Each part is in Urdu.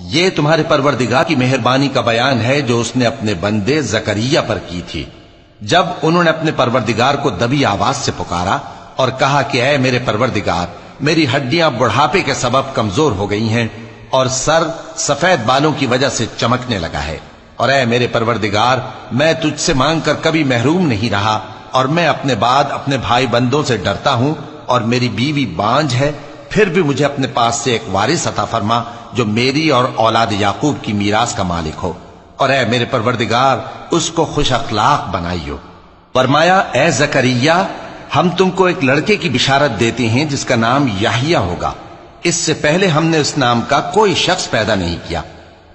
یہ تمہارے پروردگار کی مہربانی کا بیان ہے جو اس نے اپنے بندے زکریا پر کی تھی، جب انہوں نے اپنے پروردگار کو دبی آواز سے پکارا اور کہا کہ اے میرے پروردگار، میری ہڈیاں بڑھاپے کے سبب کمزور ہو گئی ہیں اور سر سفید بالوں کی وجہ سے چمکنے لگا ہے، اور اے میرے پروردگار، میں تجھ سے مانگ کر کبھی محروم نہیں رہا، اور میں اپنے بعد اپنے بھائی بندوں سے ڈرتا ہوں، اور میری بیوی بانجھ ہے، پھر بھی مجھے اپنے پاس سے ایک وارث عطا فرما جو میری اور اولاد یعقوب کی میراث کا مالک ہو، اور اے میرے پروردگار، اس کو خوش اخلاق بنائیو۔ فرمایا اے زکریا، ہم تم کو ایک لڑکے کی بشارت دیتے ہیں جس کا نام یحییٰ ہوگا، اس سے پہلے ہم نے اس نام کا کوئی شخص پیدا نہیں کیا۔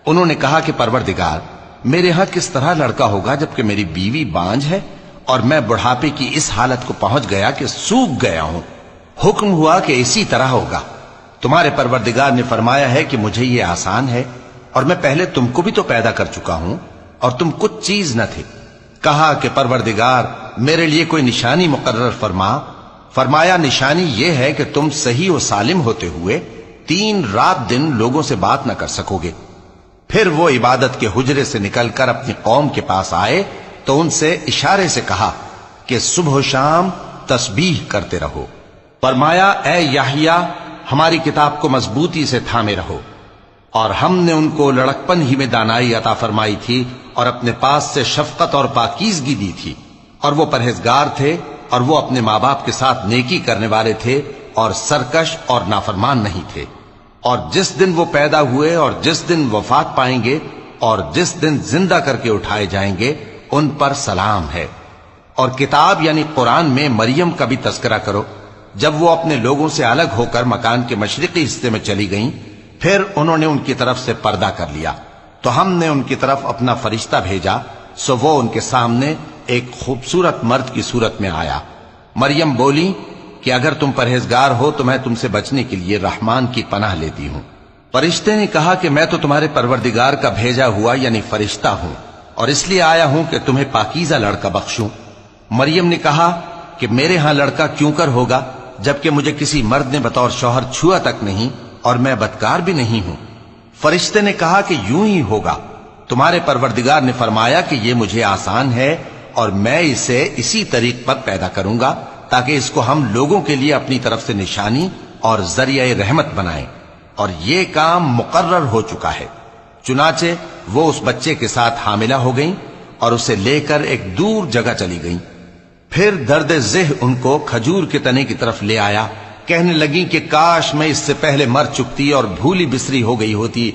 انہوں نے کہا کہ پروردگار، میرے ہاں کس طرح لڑکا ہوگا جبکہ میری بیوی بانجھ ہے اور میں بڑھاپے کی اس حالت کو پہنچ گیا کہ سوکھ گیا ہوں؟ حکم ہوا کہ اسی طرح ہوگا۔ تمہارے پروردگار نے فرمایا ہے کہ مجھے یہ آسان ہے، اور میں پہلے تم کو بھی تو پیدا کر چکا ہوں اور تم کچھ چیز نہ تھے۔ کہا کہ پروردگار، میرے لیے کوئی نشانی مقرر فرما۔ فرمایا نشانی یہ ہے کہ تم صحیح و سالم ہوتے ہوئے 3 رات دن لوگوں سے بات نہ کر سکو گے۔ پھر وہ عبادت کے حجرے سے نکل کر اپنی قوم کے پاس آئے تو ان سے اشارے سے کہا کہ صبح و شام تسبیح کرتے رہو۔ فرمایا اے یحییٰ، ہماری کتاب کو مضبوطی سے تھامے رہو، اور ہم نے ان کو لڑکپن ہی میں دانائی عطا فرمائی تھی اور اپنے پاس سے شفقت اور پاکیزگی دی تھی، اور وہ پرہیزگار تھے اور وہ اپنے ماں باپ کے ساتھ نیکی کرنے والے تھے اور سرکش اور نافرمان نہیں تھے۔ اور جس دن وہ پیدا ہوئے اور جس دن وفات پائیں گے اور جس دن زندہ کر کے اٹھائے جائیں گے ان پر سلام ہے۔ اور کتاب یعنی قرآن میں مریم کا بھی تذکرہ کرو، جب وہ اپنے لوگوں سے الگ ہو کر مکان کے مشرقی حصے میں چلی گئیں، پھر انہوں نے ان کی طرف سے پردہ کر لیا تو ہم نے ان کی طرف اپنا فرشتہ بھیجا، سو وہ ان کے سامنے ایک خوبصورت مرد کی صورت میں آیا۔ مریم بولی کہ اگر تم پرہیزگار ہو تو میں تم سے بچنے کے لیے رحمان کی پناہ لیتی ہوں۔ فرشتے نے کہا کہ میں تو تمہارے پروردگار کا بھیجا ہوا یعنی فرشتہ ہوں، اور اس لیے آیا ہوں کہ تمہیں پاکیزہ لڑکا بخشوں۔ مریم نے کہا کہ میرے ہاں لڑکا کیوں کر ہوگا جبکہ مجھے کسی مرد نے بطور شوہر چھوا تک نہیں اور میں بدکار بھی نہیں ہوں۔ فرشتے نے کہا کہ یوں ہی ہوگا، تمہارے پروردگار نے فرمایا کہ یہ مجھے آسان ہے اور میں اسے اسی طریق پر پیدا کروں گا تاکہ اس کو ہم لوگوں کے لیے اپنی طرف سے نشانی اور ذریعہ رحمت بنائیں، اور یہ کام مقرر ہو چکا ہے۔ چنانچہ وہ اس بچے کے ساتھ حاملہ ہو گئیں اور اسے لے کر ایک دور جگہ چلی گئیں۔ پھر درد ذہ ان کو کھجور کے تنے کی طرف لے آیا، کہنے لگیں کہ کاش میں اس سے پہلے مر چکتی اور بھولی بسری ہو گئی ہوتی۔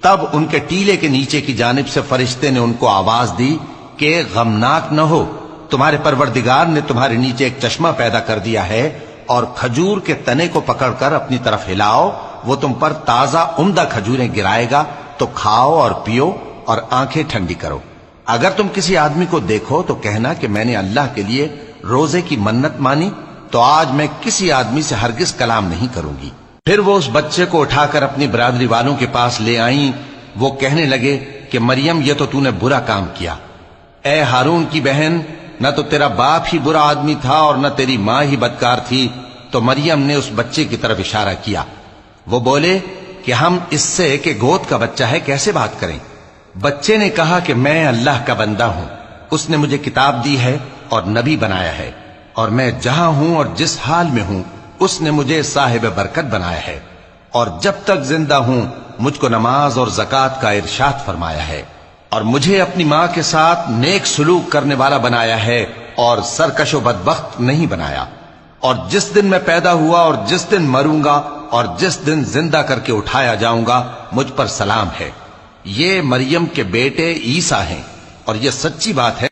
تب ان کے ٹیلے کے نیچے کی جانب سے فرشتے نے ان کو آواز دی کہ غمناک نہ ہو، تمہارے پروردگار نے تمہارے نیچے ایک چشمہ پیدا کر دیا ہے، اور کھجور کے تنے کو پکڑ کر اپنی طرف ہلاؤ، وہ تم پر تازہ عمدہ کھجوریں گرائے گا، تو کھاؤ اور پیو اور آنکھیں ٹھنڈی کرو۔ اگر تم کسی آدمی کو دیکھو تو کہنا کہ میں نے اللہ کے لیے روزے کی منت مانی، تو آج میں کسی آدمی سے ہرگز کلام نہیں کروں گی۔ پھر وہ اس بچے کو اٹھا کر اپنی برادری والوں کے پاس لے آئیں۔ وہ کہنے لگے کہ مریم، یہ تو نے برا کام کیا۔ اے ہارون کی بہن، نہ تو تیرا باپ ہی برا آدمی تھا اور نہ تیری ماں ہی بدکار تھی۔ تو مریم نے اس بچے کی طرف اشارہ کیا۔ وہ بولے کہ ہم اس سے کہ گود کا بچہ ہے کیسے بات کریں؟ بچے نے کہا کہ میں اللہ کا بندہ ہوں، اس نے مجھے کتاب دی ہے اور نبی بنایا ہے، اور میں جہاں ہوں اور جس حال میں ہوں اس نے مجھے صاحب برکت بنایا ہے، اور جب تک زندہ ہوں مجھ کو نماز اور زکوٰۃ کا ارشاد فرمایا ہے، اور مجھے اپنی ماں کے ساتھ نیک سلوک کرنے والا بنایا ہے اور سرکش و بدبخت نہیں بنایا، اور جس دن میں پیدا ہوا اور جس دن مروں گا اور جس دن زندہ کر کے اٹھایا جاؤں گا مجھ پر سلام ہے۔ یہ مریم کے بیٹے عیسیٰ ہیں، اور یہ سچی بات ہے